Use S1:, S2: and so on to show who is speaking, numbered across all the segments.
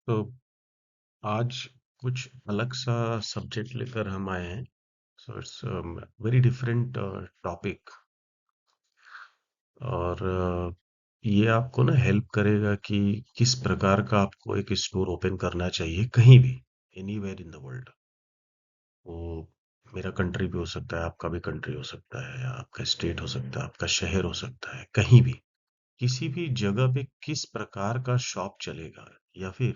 S1: तो आज कुछ अलग सा सब्जेक्ट लेकर हम आए हैं। So it's very different topic. और ये आपको ना हेल्प करेगा कि किस प्रकार का आपको एक स्टोर ओपन करना चाहिए कहीं भी, एनीवेयर इन द वर्ल्ड। वो मेरा कंट्री भी हो सकता है, आपका भी कंट्री हो सकता है, या आपका स्टेट हो सकता है, आपका शहर हो सकता है, कहीं भी किसी भी जगह पे किस प्रकार का शॉप चलेगा, या फिर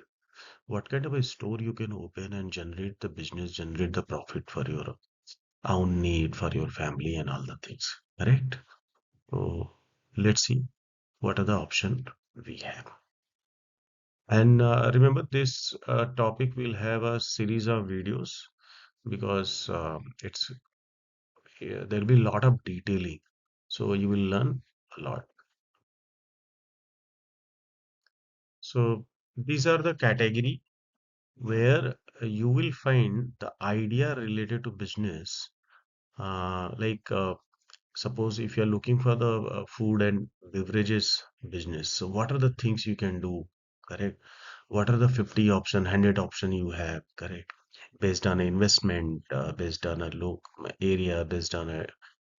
S1: what kind of a store you can open and generate the business, generate the profit for your own need, for your family and all the things. Correct? So let's see what are the options we have. And remember, this topic will have a series of videos because there'll be a lot of detailing. So you will learn a lot. So these are the category where you will find the idea related to business. Suppose if you're looking for the food and beverages business, so what are the things you can do? Correct. What are the 50 option, 100 option you have? Correct. Based on investment, based on a look area, based on a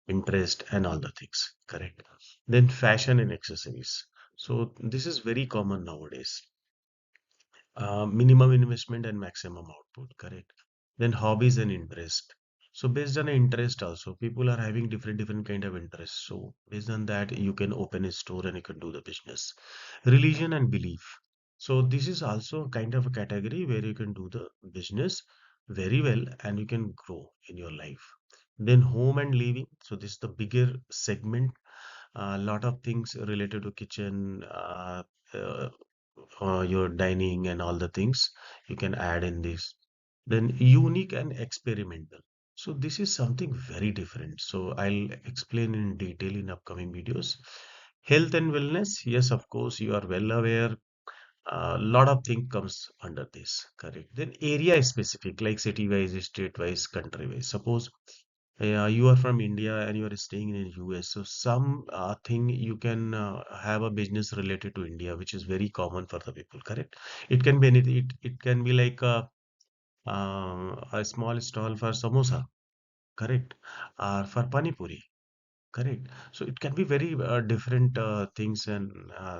S1: interest and all the things. Correct. Then fashion and accessories. So this is very common nowadays. Minimum investment and maximum output, correct? Then hobbies and interest. So based on interest also, people are having different kind of interests. So based on that, you can open a store and you can do the business. Religion and belief. So this is also kind of a category where you can do the business very well and you can grow in your life. Then home and living. So this is the bigger segment. A lot of things related to kitchen, uh, your dining and all the things you can add in this. Then unique and experimental. So this is something very different. So I'll explain in detail in upcoming videos. Health and wellness. Yes, of course, you are well aware. A lot of thing comes under this, correct? Then area specific, like city wise, state wise, country wise. Suppose you are from India and you are staying in US. So some thing you can have a business related to India, which is very common for the people, correct? It can be anything. It can be like a small stall for samosa, correct? Or for pani puri, correct? So it can be very different things and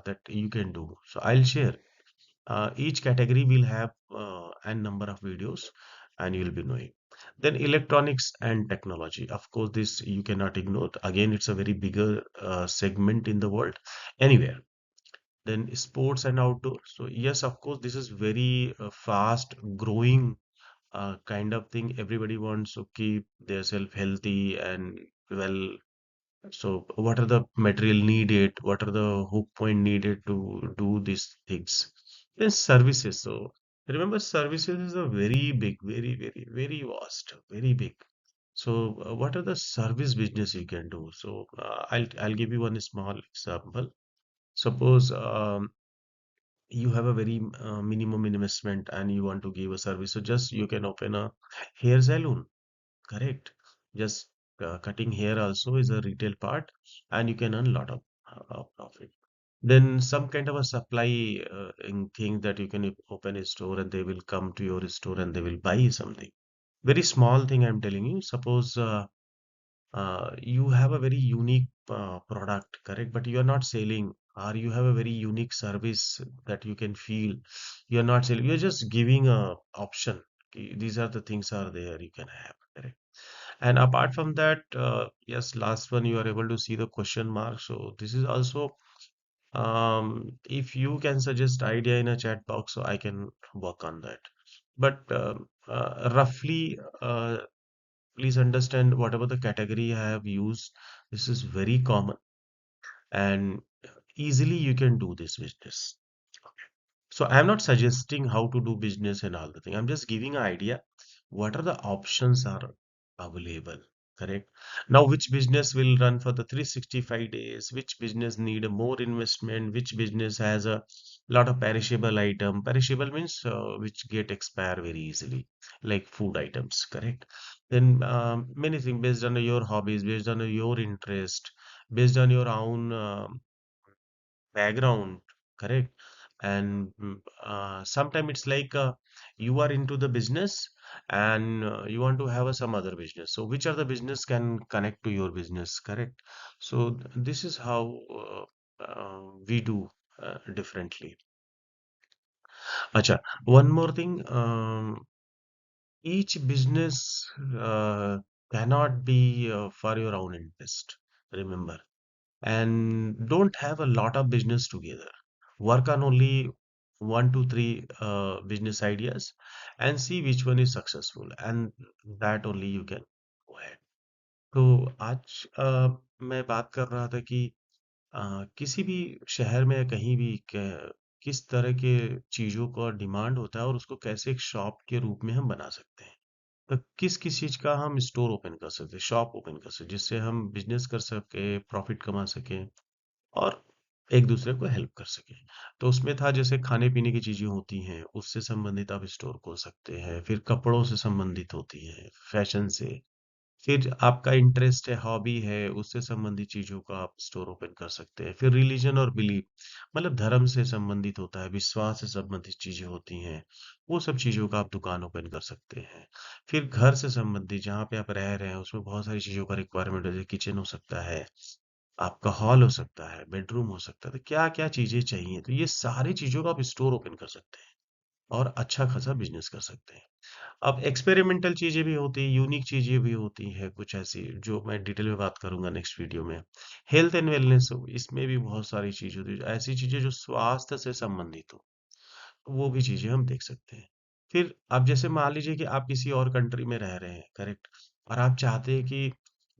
S1: that you can do. So I'll share. Each category will have n number of videos and you'll be knowing. Then electronics and technology. Of course, this you cannot ignore. Again, it's a very bigger segment in the world. Anywhere. Then sports and outdoor. So yes, of course, this is very fast growing kind of thing. Everybody wants to keep themselves healthy and well. So what are the material needed? What are the hook point needed to do these things? Then services. So remember, services is a very big, very vast, very big. So what are the service business you can do? So I'll give you one small example. Suppose you have a very minimum investment and you want to give a service. So just you can open a hair salon. Correct. Just cutting hair also is a retail part, and you can earn a lot of profit. Then some kind of a supply in thing that you can open a store and they will come to your store and they will buy something. Very small thing I'm telling you. Suppose you have a very unique product, correct? But you are not selling, or you have a very unique service that you can feel. You are not selling. You're just giving a option. These are the things are there you can have. Correct. And apart from that, yes, last one, you are able to see the question mark. So this is also, if you can suggest idea in a chat box, so I can work on that. But roughly, please understand whatever the category I have used, this is very common and easily you can do this business. So I'm not suggesting how to do business and all the thing. I'm just giving an idea what are the options are available. Correct. Now, which business will run for the 365 days? Which business need a more investment? Which business has a lot of perishable item? Perishable means which get expire very easily, like food items. Correct. Then many things based on your hobbies, based on your interest, based on your own background. Correct. and sometimes it's like you are into the business and you want to have some other business. So which other business can connect to your business, correct? So this is how we do differently. Acha, one more thing. Each business uh, cannot be for your own interest. Remember, and don't have a lot of business together. Work on only one, two, three business ideas and see which one is successful, and that only you can go ahead. तो आज मैं बात कर रहा था कि किसी भी शहर में या कहीं भी किस तरह के चीजों का डिमांड होता है और उसको कैसे एक शॉप के रूप में हम बना सकते हैं। तो किस किस चीज का हम स्टोर ओपन कर सकते हैं, शॉप ओपन कर सकते हैं, जिससे हम बिजनेस कर सके, प्रॉफिट कमा सके और एक दूसरे को हेल्प कर सके। तो उसमें था जैसे खाने पीने की चीजें होती हैं, उससे संबंधित आप स्टोर खोल सकते हैं, फिर कपड़ों से संबंधित होती है, फैशन से, फिर आपका इंटरेस्ट है, हॉबी है, उससे संबंधित चीजों का आप स्टोर ओपन कर सकते हैं। फिर रिलीजन और बिलीफ, मतलब धर्म से संबंधित होता है, विश्वास से संबंधित चीजें होती हैं, वो सब चीजों का आप दुकान ओपन कर सकते हैं। फिर घर से संबंधित जहाँ पे आप रह रहे हैं उसमें बहुत सारी चीजों का रिक्वायरमेंट है, जैसे किचन हो सकता है, आपका हॉल हो सकता है, बेडरूम हो सकता है, तो क्या क्या चीजें चाहिए, तो ये सारी चीजों का आप स्टोर ओपन कर सकते हैं और अच्छा खासा बिजनेस कर सकते हैं। अब एक्सपेरिमेंटल चीजें भी होती हैं, यूनिक चीजें भी होती हैं, कुछ ऐसी जो मैं डिटेल में बात करूंगा नेक्स्ट वीडियो में। हेल्थ एंड वेलनेस, इसमें भी बहुत सारी चीजें होती है, ऐसी चीजें जो स्वास्थ्य से संबंधित हो, वो भी चीजें हम देख सकते हैं। फिर अब जैसे मान लीजिए कि आप किसी और कंट्री में रह रहे हैं, करेक्ट, और आप चाहते हैं कि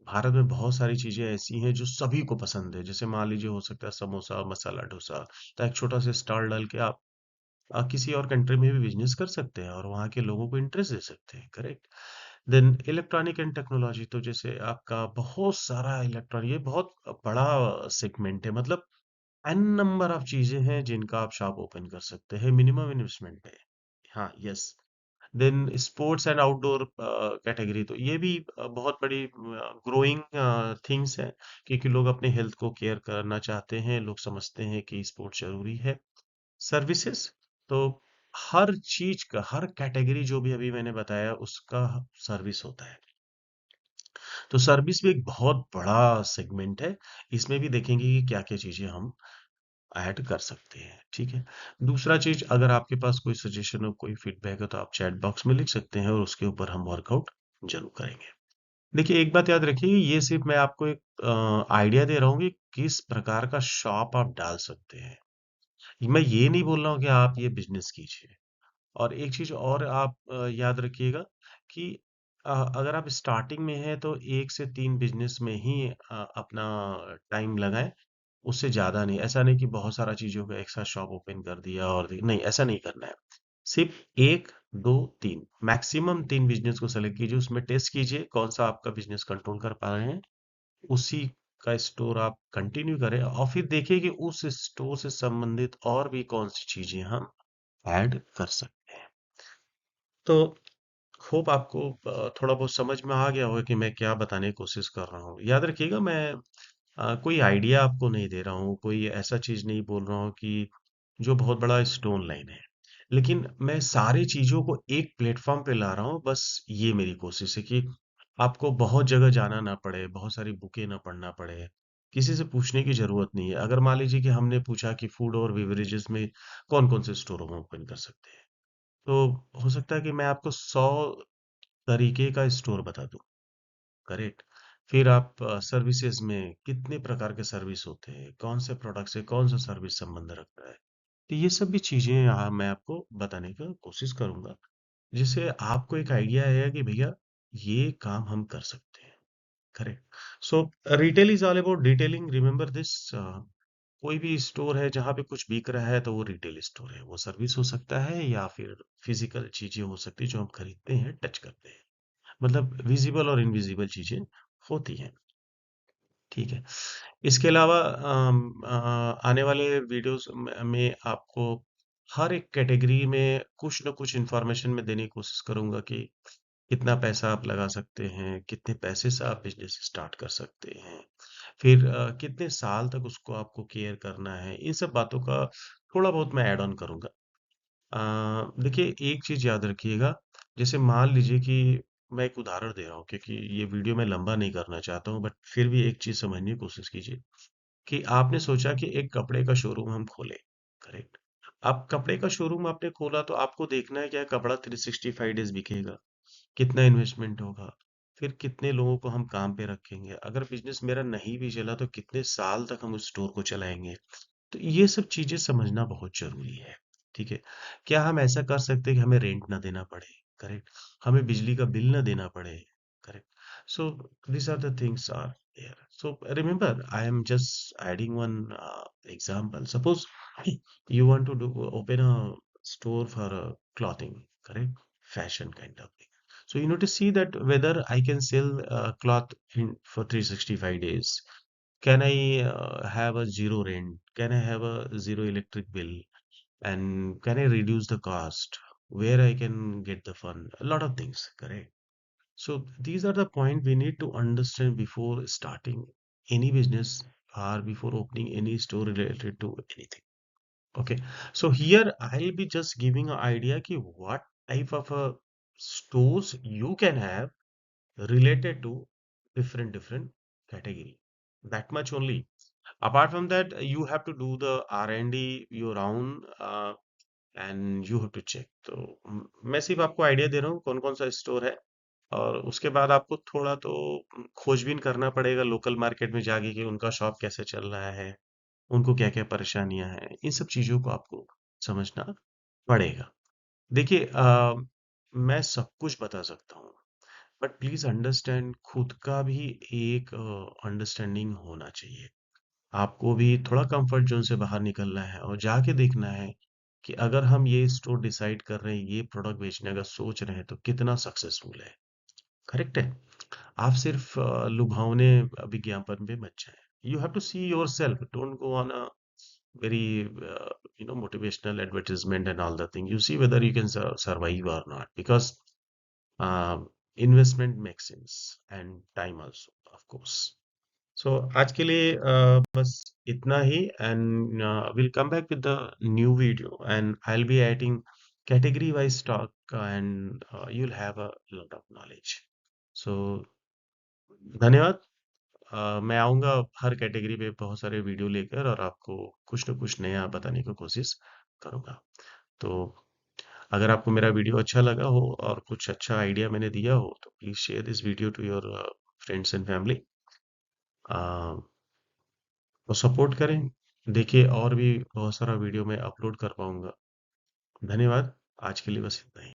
S1: भारत में बहुत सारी चीजें ऐसी हैं जो सभी को पसंद है, जैसे मान लीजिए हो सकता है समोसा, मसाला डोसा, तो एक छोटा सा स्टॉल डाल के आप किसी और कंट्री में भी बिजनेस कर सकते हैं और वहाँ के लोगों को इंटरेस्ट दे सकते हैं, correct. Then electronic and technology, तो जैसे आपका बहुत सारा इलेक्ट्रॉनिक, ये बहुत बड़ा सेगमेंट है, मतलब एन नंबर ऑफ चीजें हैं जिनका आप शॉप ओपन कर सकते हैं, मिनिमम इन्वेस्टमेंट है। हाँ, yes. Then sports and outdoor category, तो ये भी बहुत बड़ी ग्रोइंग थिंग्स है, क्योंकि लोग अपने हेल्थ को केयर करना चाहते हैं, लोग समझते हैं कि स्पोर्ट्स जरूरी है। सर्विसेज, तो हर चीज का, हर कैटेगरी जो भी अभी मैंने बताया उसका सर्विस होता है। तो सर्विस भी एक बहुत बड़ा सेगमेंट है, इसमें भी देखेंगे कि क्या क्या चीजें हम ऐड कर सकते हैं, ठीक है। दूसरा चीज, अगर आपके पास कोई सजेशन हो, कोई फीडबैक हो, तो आप चैट बॉक्स में लिख सकते हैं और उसके ऊपर हम वर्कआउट जरूर करेंगे। देखिए, एक बात याद रखिए, ये सिर्फ मैं आपको एक आइडिया दे रहा हूँ कि किस प्रकार का शॉप आप डाल सकते हैं। मैं ये नहीं बोल रहा हूँ कि आप ये बिजनेस कीजिए। और एक चीज और आप याद रखिएगा कि अगर आप स्टार्टिंग में हैं तो 1 से 3 बिजनेस में ही अपना टाइम लगाएं, उससे ज्यादा नहीं। ऐसा नहीं कि बहुत सारा चीजों का एक साथ शॉप ओपन कर दिया और नहीं, ऐसा नहीं करना है। सिर्फ 1, 2, 3, मैक्सिमम 3 बिजनेस को सेलेक्ट कीजिए, उसमें टेस्ट कीजिए कौन सा आपका बिजनेस कंट्रोल कर पा रहे हैं, उसी का स्टोर आप कंटिन्यू करें और फिर देखिए कि उस स्टोर से संबंधित और भी कौन सी चीजें हम ऐड कर सकते हैं। तो होप आपको थोड़ा बहुत समझ में आ गया होगा कि मैं क्या बताने की कोशिश कर रहा हूँ। याद रखिएगा, मैं कोई आइडिया आपको नहीं दे रहा हूँ, कोई ऐसा चीज नहीं बोल रहा हूँ कि जो बहुत बड़ा स्टोन लाइन है, लेकिन मैं सारी चीजों को एक प्लेटफॉर्म पे ला रहा हूँ। बस ये मेरी कोशिश है कि आपको बहुत जगह जाना ना पड़े, बहुत सारी बुकें ना पढ़ना पड़े, किसी से पूछने की जरूरत नहीं है। अगर मान लीजिए कि हमने पूछा कि फूड और बेवरेजेस में कौन कौन से स्टोर हम ओपन कर सकते हैं, तो हो सकता है कि मैं आपको 100 तरीके का स्टोर बता दूं, करेक्ट। फिर आप सर्विसेज में कितने प्रकार के सर्विस होते हैं, कौन से प्रोडक्ट से कौन सा सर्विस संबंध रखता है, तो ये सब भी चीजें यहाँ मैं आपको बताने का कोशिश करूंगा, जिससे आपको एक आइडिया आएगा कि भैया ये काम हम कर सकते हैं, correct. So retail is all about detailing, remember this. कोई भी स्टोर है जहाँ पे कुछ बिक रहा है तो वो रिटेल स्टोर है, वो सर्विस हो सकता है या फिर फिजिकल चीजें हो सकती है जो हम खरीदते हैं, टच करते हैं, मतलब विजिबल और इनविजिबल चीजें होती हैं, ठीक है। इसके अलावा आने वाले वीडियोस में आपको हर एक कैटेगरी में कुछ न कुछ इंफॉर्मेशन में देने की कोशिश करूंगा कि कितना पैसा आप लगा सकते हैं, कितने पैसे से आप बिजनेस स्टार्ट कर सकते हैं, फिर कितने साल तक उसको आपको केयर करना है, इन सब बातों का थोड़ा बहुत मैं ऐड ऑन करूंगा। देखिए एक चीज याद रखिएगा, जैसे मान लीजिए कि मैं एक उदाहरण दे रहा हूँ क्योंकि ये वीडियो मैं लंबा नहीं करना चाहता हूँ, बट फिर भी एक चीज समझने की कोशिश कीजिए कि आपने सोचा कि एक कपड़े का शोरूम हम खोले। करेक्ट। अब कपड़े का शोरूम आपने खोला तो आपको देखना है क्या कपड़ा 365 डेज बिकेगा, कितना इन्वेस्टमेंट होगा, फिर कितने लोगों को हम काम पे रखेंगे, अगर बिजनेस मेरा नहीं भी चला तो कितने साल तक हम उस स्टोर को चलाएंगे। तो ये सब चीजें समझना बहुत जरूरी है। ठीक है। क्या हम ऐसा कर सकते हैं कि हमें रेंट ना देना पड़े? करेक्ट। हमें बिजली का बिल ना देना पड़े? Correct. So these are the things are there. So remember, I am just adding one example. Suppose you want to open a store for clothing, correct? Fashion kind of thing. So you need to see that whether I can sell cloth for 365 days. Can I have a zero rent? Can I have a zero electric bill? And can I reduce the cost? Where I can get the fund? A lot of things, correct? So these are the point we need to understand before starting any business or before opening any store related to anything. Okay. So here I'll be just giving an idea ki what type of stores you can have related to different category. That much only. Apart from that, you have to do the R&D your own and you have to check. तो मैं सिर्फ आपको idea दे रहा हूँ कौन कौन सा store है, और उसके बाद आपको थोड़ा तो खोजबीन करना पड़ेगा लोकल मार्केट में जाके कि उनका शॉप कैसे चल रहा है, उनको क्या क्या परेशानियां हैं, इन सब चीजों को आपको समझना पड़ेगा। देखिए मैं सब कुछ बता सकता हूँ, बट प्लीज अंडरस्टैंड खुद का भी एक अंडरस्टैंडिंग होना चाहिए। आपको भी थोड़ा कंफर्ट जोन से बाहर निकलना है और जाके देखना है कि अगर हम ये स्टोर डिसाइड कर रहे हैं, ये प्रोडक्ट बेचने का सोच रहे हैं तो कितना सक्सेसफुल है। करेक्ट है। आप सिर्फ लुभावने विज्ञापन पे मत जाएं। You have to see yourself, don't go on a very motivational advertisement and all the thing. You see whether you can survive or not, because investment makes sense and time also, of course. So आज के लिए बस इतना ही, and we'll come back with the new video and I'll be adding category wise talk, and you'll have a lot of knowledge. So धन्यवाद। मैं आऊँगा हर category पे बहुत सारे वीडियो लेकर और आपको कुछ न कुछ नया बताने की कोशिश करूँगा। तो अगर आपको मेरा वीडियो अच्छा लगा हो और कुछ अच्छा आइडिया मैंने दिया हो तो please share this video to your friends and family. तो सपोर्ट करें। देखिए और भी बहुत सारा वीडियो मैं अपलोड कर पाऊँगा। धन्यवाद। आज के लिए बस इतना ही।